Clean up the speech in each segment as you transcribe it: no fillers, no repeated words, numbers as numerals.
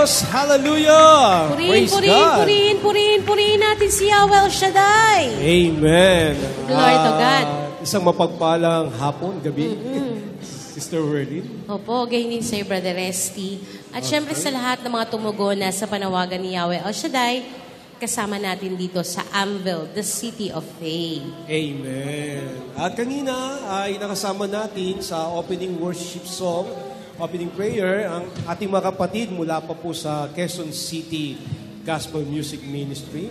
Diyos. Hallelujah! Purihin natin si Yahweh El Shaddai. Amen. Glory to God. Isang mapagpalang hapon, gabi. Sister Worley. Opo, ganyan din sa'yo, Brother Resty. At syempre sa lahat ng mga tumugon na sa panawagan ni Yahweh El Shaddai, kasama natin dito sa Amville, the City of Faith. Amen. At kanina ay nakasama natin sa opening worship song, opening prayer, ang ating mga kapatid mula pa po sa Quezon City Gospel Music Ministry.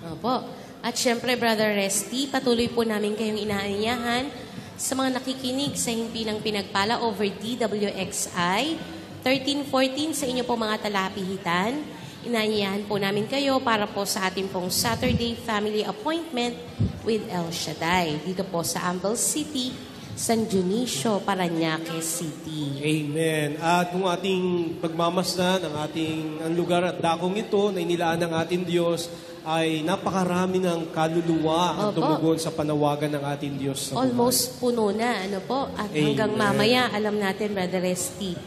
Opo. At syempre, Brother Resty, patuloy po namin kayong inaanyahan sa mga nakikinig sa himpilang pinagpala over DWXI 1314 sa inyo po mga talapihitan. Inaanyayahan po namin kayo para po sa ating pong Saturday Family Appointment with El Shaddai dito po sa Amville City, San Dionisio, Parañaque City. Amen. At kung ating pagmamasdan, ang lugar at dakong ito na inilaan ng ating Diyos ay napakarami ng kaluluwa ang tumugon sa panawagan ng ating Diyos. Almost puno na, ano po? At hanggang mamaya, alam natin, Brother Resty,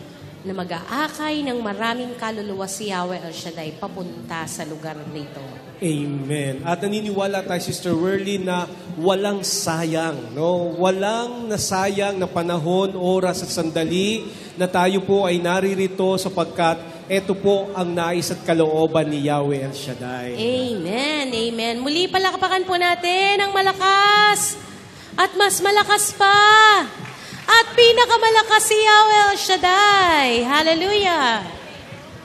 na mag-aakay ng maraming kaluluwa si Yahweh El Shaddai papunta sa lugar nito. Amen. At naniniwala tayo, Sister Worley, na walang sayang, no? Walang nasayang na panahon, oras at sandali na tayo po ay naririto sapagkat ito po ang nais at kalooban ni Yahweh El Shaddai. Amen. Amen. Muli palakpakan po natin ang malakas at mas malakas pa. At pinakamalakas si Yahweh El Shaddai. Hallelujah.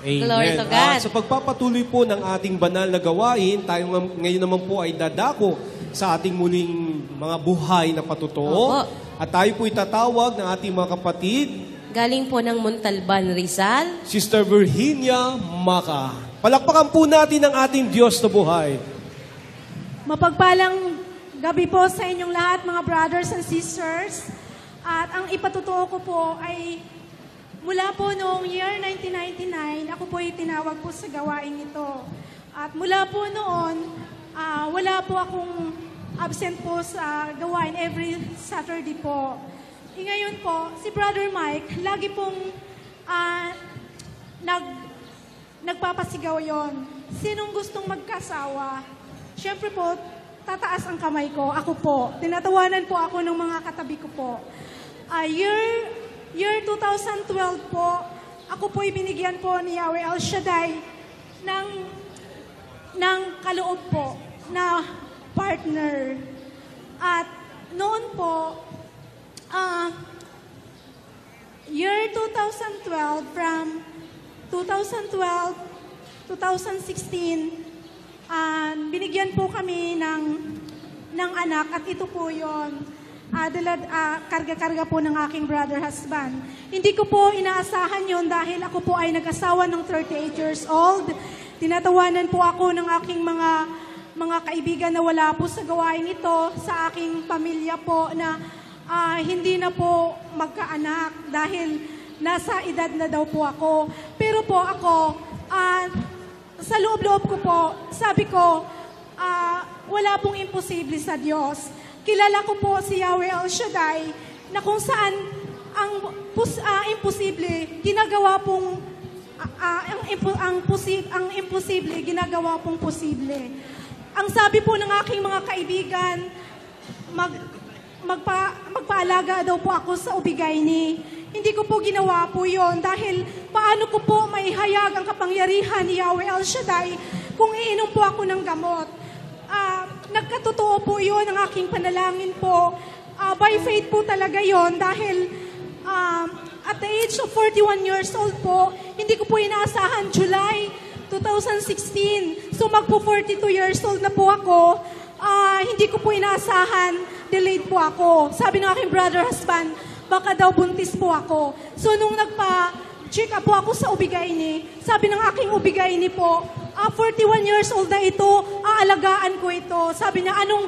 Amen. Glory to God. Sa pagpapatuloy po ng ating banal na gawain, tayo ngayon naman po ay dadako sa ating muling mga buhay na patutuo. At tayo po itatawag ng ating mga kapatid. Galing po ng Montalban, Rizal. Sister Virginia Maca. Palakpakan po natin ang ating Diyos na buhay. Mapagpalang gabi po sa inyong lahat, mga brothers and sisters. At ang ipatutuo ko po ay mula po noong year 1999, ako po ay tinawag po sa gawain ito. At mula po noon, wala po akong absent po sa gawain every Saturday po. Ngayon po, si Brother Mike, lagi pong nagpapasigaw yon. Sinong gustong magkasawa? Siyempre po, tataas ang kamay ko. Ako po. Tinatawanan po ako ng mga katabi ko po. Year 2012 po, ako po ibinigyan po ni Yahweh El Shaddai ng kaloob po na partner. At noon po, year 2012, from 2012, 2016, binigyan po kami ng anak at ito po yun. Karga-karga po ng aking brother husband. Hindi ko po inaasahan yon dahil ako po ay nag-asawa ng 38 years old. Tinatawanan po ako ng aking mga kaibigan na wala po sa gawain ito, sa aking pamilya po na hindi na po magkaanak dahil nasa edad na daw po ako. Pero po ako, sa loob-loob ko po, sabi ko, wala pong imposible sa Diyos. Kilala ko po si Yahweh El Shaddai na kung saan ang imposible, ginagawa pong, ang imposible, ginagawa pong posible. Ang sabi po ng aking mga kaibigan, magpaalaga daw po ako sa Ubigayni. Hindi ko po ginawa po yon dahil paano ko po maihayag ang kapangyarihan ni Yahweh El Shaddai kung iinom po ako ng gamot. Nagkatotoo po yun ang aking panalangin po. By faith po talaga yon dahil at the age of 41 years old po, hindi ko po inaasahan July 2016. So magpo 42 years old na po ako. Hindi ko po inaasahan, delayed po ako. Sabi ng aking brother husband, baka daw buntis po ako. So nung nagpa-check up po ako sa Ubigayni, sabi ng aking Ubigayni po, 41 years old na ito, aalagaan ko ito. Sabi niya, anong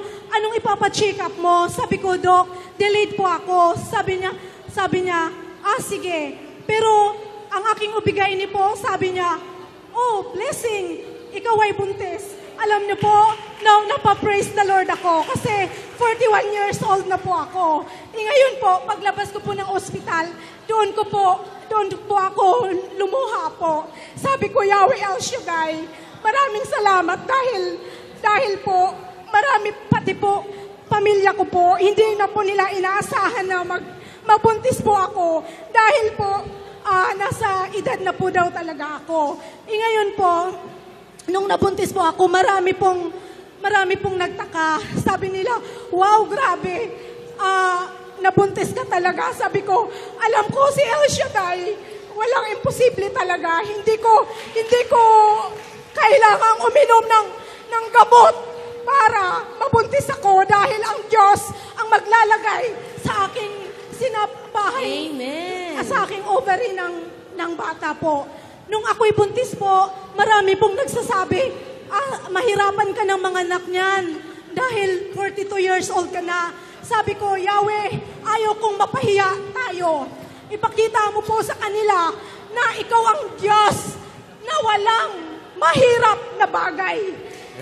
ipapa-check up mo? Sabi ko, Doc, delayed po ako. Sabi niya, sige. Pero ang aking Ubigayni po, sabi niya, oh, blessing, ikaw ay buntis. Alam niyo po, napa-praise the Lord ako kasi 41 years old na po ako. Ngayon po, paglabas ko po ng ospital, doon doon po ako lumuha po. Sabi ko, Yahweh El Shaddai, maraming salamat dahil po, marami pati po, pamilya ko po, hindi na po nila inaasahan na mabuntis po ako. Dahil po, nasa edad na po daw talaga ako. Ngayon po, nung nabuntis po ako, marami pong nagtaka. Sabi nila, wow, grabe, nabuntis ka talaga. Sabi ko, alam ko si El Shaddai, walang imposible talaga. Hindi ko kailangang uminom ng gamot para mabuntis ako dahil ang Diyos ang maglalagay sa aking sinabahay. Amen. Sa aking ovary ng bata po. Nung ako'y buntis po, marami pong nagsasabi, mahirapan ka ng mga anak niyan dahil 42 years old ka na. Sabi ko, Yahweh, ayaw kong mapahiya tayo. Ipakita mo po sa kanila na ikaw ang Diyos na walang mahirap na bagay.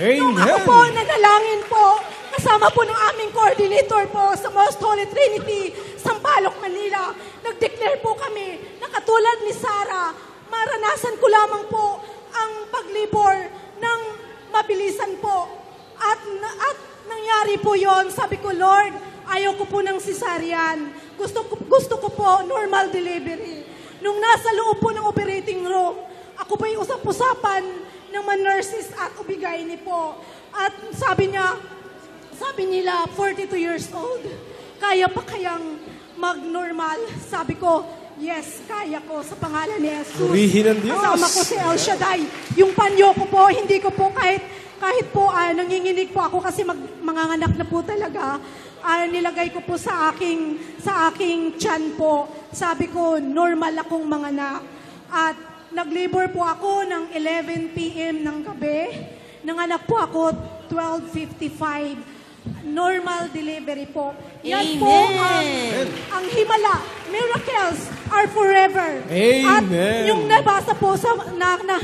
Amen. Nung ako po, nanalangin po, kasama po ng aming coordinator po sa Most Holy Trinity, Sampaloc, Manila, nag-declare po kami na katulad ni Sarah, maranasan ko lamang po ang paglibor ng mabilisan po. At nangyari po yon. Sabi ko, Lord, ayaw ko po ng cesarean. Gusto ko po normal delivery. Nung nasa loob po ng operating room, ako po'y usap-usapan ng mga nurses at ubigayni po. At sabi nila, 42 years old, kaya pa kayang mag-normal? Sabi ko, yes, kaya ko sa pangalan ni Jesus. Purihin ang Diyos. Kasama ko si El Shaddai. Yung panyo ko po, hindi ko po kahit po nanginginig po ako kasi manganganak na po talaga. Nilagay ko po sa aking tiyan po. Sabi ko, normal akong manganak. At nag-labor po ako ng 11 p.m. ng gabi. Nanganak po ako 12:55. Normal delivery po. Yan Amen. po ang himala. Miracles are forever. Amen. At yung nabasa po,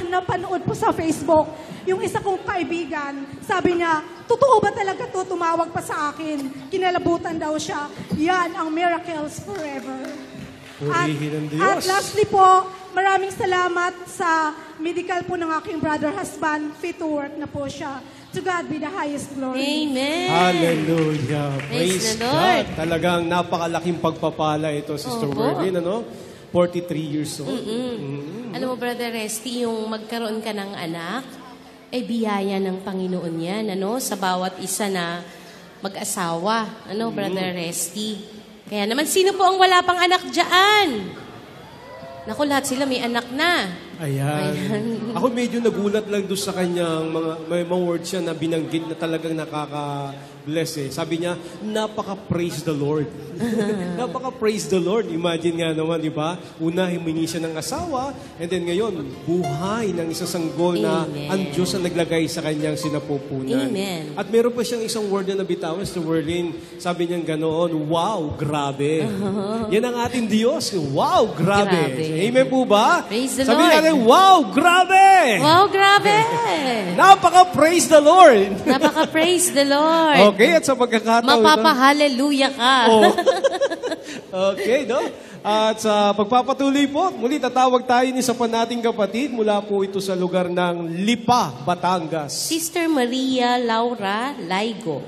napanood po sa Facebook, yung isa kong kaibigan, sabi niya, totoo ba talaga to? Tumawag pa sa akin. Kinalabutan daw siya. Yan ang miracles forever. Purihin ang Diyos. At lastly po, maraming salamat sa medical po ng aking brother husband. Fit to work na po siya. To God be the highest glory. Amen. Hallelujah. Praise the God. Lord. Talagang napakalaking pagpapala ito, Sister Opo. Werlin, 43 years old. Alam mo, Brother Resty, yung magkaroon ka ng anak, biyaya ng Panginoon yan, sa bawat isa na mag-asawa, Brother Resty. Kaya naman, sino po ang wala pang anak dyan? Naku, lahat sila may anak na. Ayan. Ako medyo nagulat lang doon sa kanyang may mga words siya na binanggit na talagang nakaka-bless . Sabi niya, napaka-praise the Lord. Napaka-praise the Lord. Imagine nga naman, di ba? Una, humingi siya ng asawa, and then ngayon, buhay ng isang sanggol na Amen. ang Diyos ang naglagay sa kanyang sinapupunan. Amen. At meron pa siyang isang word na nabitawan, Mr. Werlin. Sabi niya ganoon, wow, grabe. Yan ang ating Diyos. Wow, grabe. Grabe. Amen po ba? Praise the Sabi Lord. natin, wow, grabe! Wow, grabe! Napaka-praise the Lord! Napaka-praise the Lord. Okay, at sa pagkakataon ito. Mapapa-hallelujah ka. Oh. Okay, no? At sa pagpapatuloy po, muli tatawag tayo ni sa nating kapatid mula po ito sa lugar ng Lipa, Batangas. Sister Maria Laura Laigo.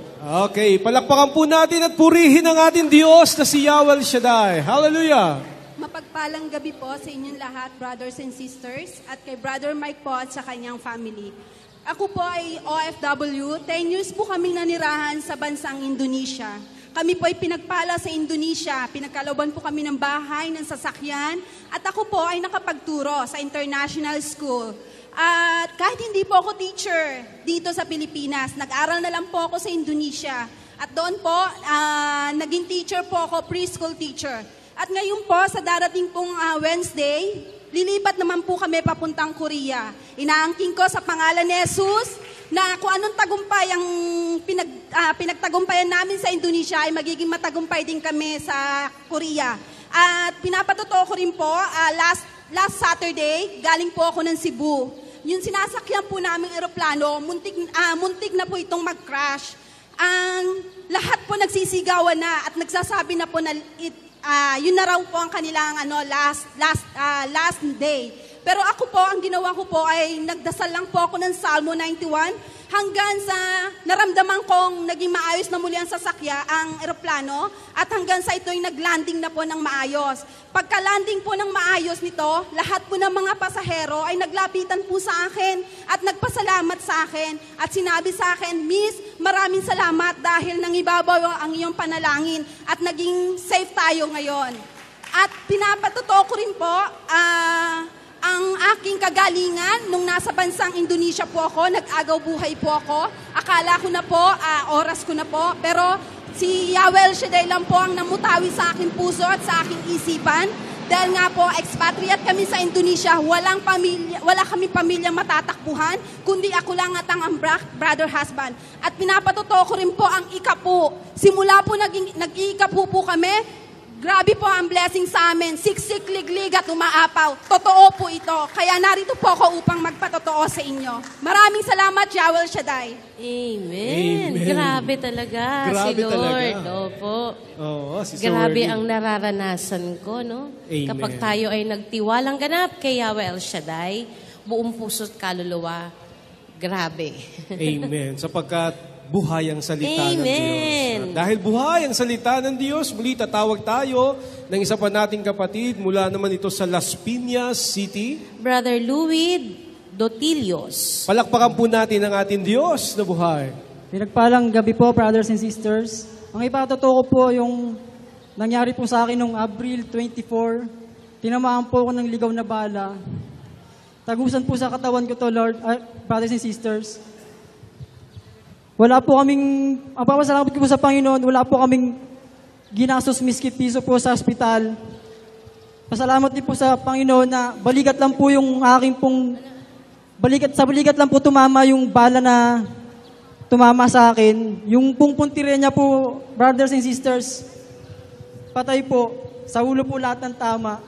Okay, palakpakan po natin at purihin ang ating Diyos na si Yahweh El Shaddai. Hallelujah! Mapagpalang gabi po sa inyong lahat, brothers and sisters, at kay Brother Mike po at sa kanyang family. Ako po ay OFW. 10 years po kaming nanirahan sa bansang Indonesia. Kami po ay pinagpala sa Indonesia. Pinagkalooban po kami ng bahay, ng sasakyan. At ako po ay nakapagturo sa international school. At kahit hindi po ako teacher dito sa Pilipinas, nag-aral na lang po ako sa Indonesia. At doon po, naging teacher po ako, preschool teacher. At ngayon po, sa darating pong Wednesday, lilipat naman po kami papuntang Korea. Inaangking ko sa pangalan ni Jesus na kung anong tagumpay ang pinagtagumpayan namin sa Indonesia ay magiging matagumpay din kami sa Korea. At pinapatotoo ko rin po, last Saturday, galing po ako ng Cebu. Yung sinasakyan po naming eroplano, muntik na po itong mag-crash. Ang lahat po nagsisigawan na at nagsasabi na po na yun na raw po ang kanilang last day. Pero ako po, ang ginawa ko po ay nagdasal lang po ako ng Salmo 91 hanggang sa naramdaman kong naging maayos na muli ang ang eroplano at hanggang sa ito'y naglanding na po ng maayos. Pagka-landing po ng maayos nito, lahat po ng mga pasahero ay naglapitan po sa akin at nagpasalamat sa akin at sinabi sa akin, Miss, maraming salamat dahil nangibabaw ang iyong panalangin at naging safe tayo ngayon. At pinapatotoo ko rin po, ang aking kagalingan nung nasa bansang Indonesia po ako, nag-agaw buhay po ako. Akala ko na po, oras ko na po, pero si Yahweh El Shaddai lang po ang namutawi sa aking puso at sa aking isipan. Dahil nga po, expatriate kami sa Indonesia, wala kami pamilyang matatakbuhan, kundi ako lang at ang brother husband. At pinapatotoo ko rin po ang ikapu. Simula po nag-iikapu po kami, grabe po ang blessing sa amin. Siksik, liglig at umaapaw. Totoo po ito. Kaya narito po ako upang magpatotoo sa inyo. Maraming salamat, Yahweh El Shaddai. Amen. Amen. Grabe talaga Grabe si Lord. talaga. Opo. Oo, Sister Grabe Worley. ang nararanasan ko, no? Amen. Kapag tayo ay nagtiwalang ganap kay Yahweh El Shaddai, buong puso't kaluluwa, grabe. Amen. Sapagkat buhay ang salita ng Amen. Diyos. Dahil buhay ang salita ng Diyos, muli tatawag tayo ng isa pa nating kapatid mula naman ito sa Las Piñas City. Brother Louis Dotilios. Palakpakan po natin ang ating Diyos na buhay. Pinagpalang gabi po, brothers and sisters. Ang ipatotoo ko po yung nangyari po sa akin noong April 24. Tinamaan po ako ng ligaw na bala. Tagusan po sa katawan ko to, Lord, brothers and sisters. Wala po kaming, ang papasalamat ko po sa Panginoon, wala po kaming ginastos miski piso po sa ospital. Pasalamat din po sa Panginoon na balikat lang po yung aking pong, balikat lang po tumama yung bala na tumama sa akin. Yung pong puntire niya po, brothers and sisters, patay po. Sa ulo po lahat ng tama.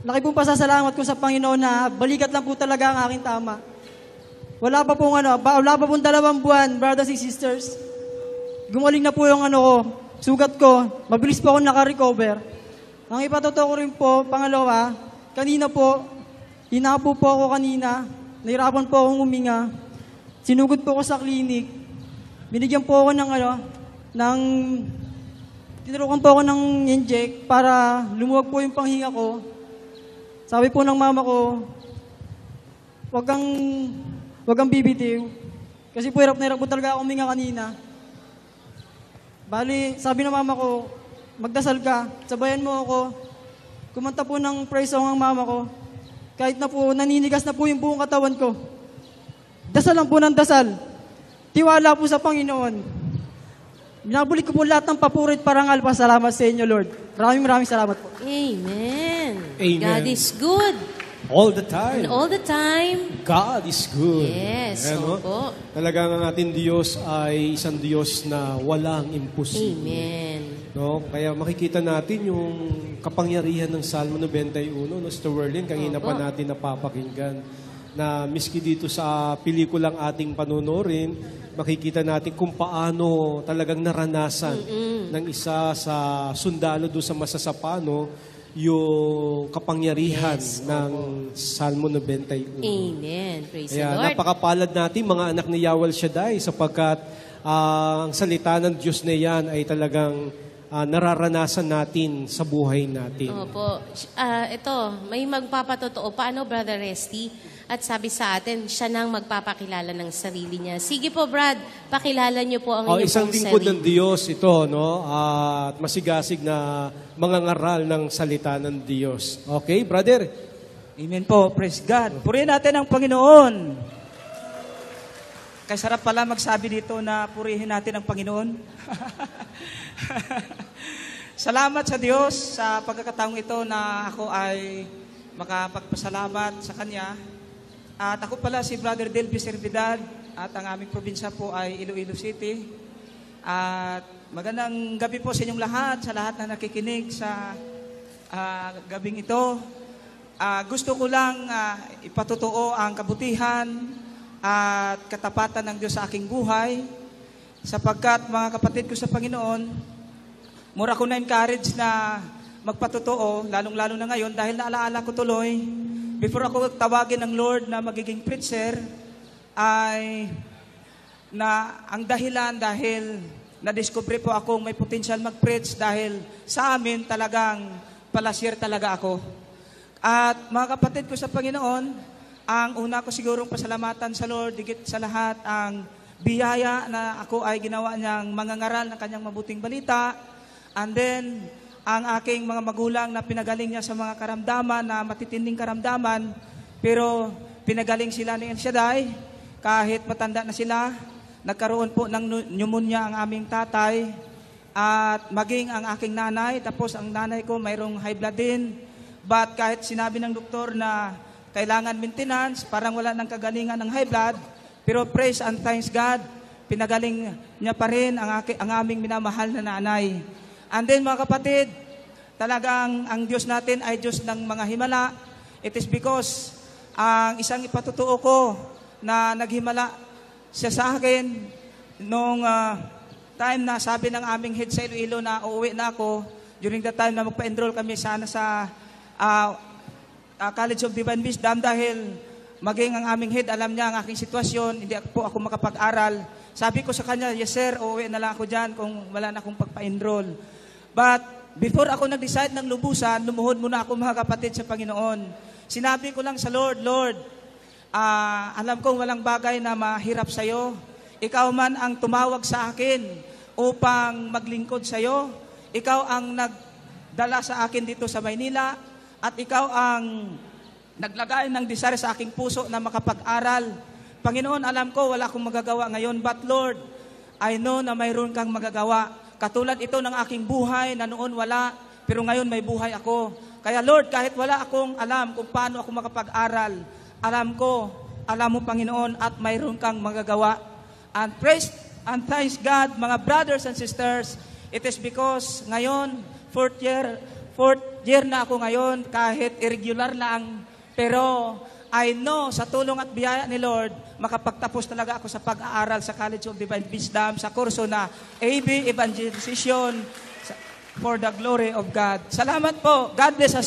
Laki pong pasasalamat ko sa Panginoon na balikat lang po talaga ang aking tama. Wala pa pong 2 buwan, brothers and sisters. Gumaling na po yung sugat ko. Mabilis po ako naka-recover. Ang ipatotoo ko rin po, pangalawa, kanina po, hinapo po ako kanina. Nahirapan po akong huminga. Sinugod po ako sa clinic. Binigyan po ako tinurukan po ako ng inject para lumuwag po yung panghinga ko. Sabi po ng mama ko, wag kang bibitiw. Kasi po hirap na hirap po talaga ako huminga kanina. Bali, sabi ng mama ko, magdasal ka, sabayan mo ako. Kumanta po ng praise song ang mama ko. Kahit na po, naninigas na po yung buong katawan ko. Dasal lang po ng dasal. Tiwala po sa Panginoon. Binabulit ko po lahat ng papurit parangal. Pasalamat sa inyo, Lord. Maraming salamat po. Amen. Amen. God is good. All the time. And all the time, God is good. yes, Ayan, no? opo. Talagang ang ating Diyos ay isang Diyos na walang imposible. Amen. No? Kaya makikita natin yung kapangyarihan ng Salmo 91, no? Sister Werlin, kanina pa Opo. natin napapakinggan na miski dito sa pelikulang ating panunorin, makikita natin kung paano talagang naranasan ng isa sa sundalo doon sa masasapano yung kapangyarihan ng Salmo 91. Amen. Praise the Kaya Lord. napakapalad natin mga anak ni Yahweh Shaddai sapagkat ang salita ng Diyos na yan ay talagang nararanasan natin sa buhay natin. Opo. Ito, may magpapatotoo. Paano, Brother Resty? At sabi sa atin, siya nang magpapakilala ng sarili niya. Sige po, Brad, pakilala niyo po ang inyong Isang pong lingkod sarili. ng Diyos ito, no? At masigasig na mga ngaral ng salita ng Diyos. Okay, brother? Amen po. Praise God. Purihin natin ang Panginoon. Kaya sarap pala magsabi dito na purihin natin ang Panginoon. Salamat sa Diyos sa pagkakataong ito na ako ay makapagpasalamat sa Kanya. At ako pala si Brother Delby Servidad at ang aming probinsya po ay Iloilo City. At magandang gabi po sa inyong lahat, sa lahat na nakikinig sa gabing ito. Gusto ko lang ipatotoo ang kabutihan at katapatan ng Diyos sa aking buhay sapagkat mga kapatid ko sa Panginoon, mura ko na-encourage na magpatotoo, lalong-lalo na ngayon, dahil naalaala ko tuloy, before ako tawagin ng Lord na magiging preacher, ay na ang dahilan dahil na-discover po akong may potential mag-preach dahil sa amin talagang palasir talaga ako. At mga kapatid ko sa Panginoon, ang una ko sigurong pasalamatan sa Lord, digit sa lahat, ang biyaya na ako ay ginawa niyang mangangaral ng kanyang mabuting balita. And then, ang aking mga magulang na pinagaling niya sa mga karamdaman, na matitinding karamdaman, pero pinagaling sila ni El Shaddai, kahit matanda na sila. Nagkaroon po ng pneumonia ang aming tatay, at maging ang aking nanay, tapos ang nanay ko mayroong high blood din. But kahit sinabi ng doktor na kailangan maintenance, parang wala ng kagalingan ng high blood, pero praise and thanks God, pinagaling niya pa rin ang aming minamahal na nanay. And then mga kapatid, talagang ang Diyos natin ay Diyos ng mga himala. It is because ang isang ipatutuo ko na naghimala siya sa akin nung time na sabi ng aming head sa Iloilo na uuwi na ako, during the time na magpa-enroll kami sana sa College of Divine Wisdom, dahil maging ang aming head, alam niya ang aking sitwasyon, hindi po ako makapag-aral. Sabi ko sa kanya, yes sir, uuwi na lang ako dyan kung wala na akong pagpa-enroll. But before ako nag-decide ng lubusan, lumuhod muna ako mga kapatid sa Panginoon. Sinabi ko lang sa Lord, Lord, alam kong walang bagay na mahirap sa'yo. Ikaw man ang tumawag sa akin upang maglingkod sa'yo. Ikaw ang nagdala sa akin dito sa Maynila, at ikaw ang naglagay ng desire sa aking puso na makapag-aral. Panginoon, alam ko wala akong magagawa ngayon, but Lord, I know na mayroon kang magagawa. Katulad ito ng aking buhay na noon wala, pero ngayon may buhay ako. Kaya Lord, kahit wala akong alam kung paano ako makapag-aral, alam ko, alam mo Panginoon, at mayroon kang magagawa. And praise and thanks God, mga brothers and sisters, it is because ngayon, fourth year na ako ngayon, kahit irregular lang, pero I know, sa tulong at biyaya ni Lord, makapagtapos talaga ako sa pag-aaral sa College of Divine Wisdom, sa kurso na AB Evangelization for the Glory of God. Salamat po. God bless us.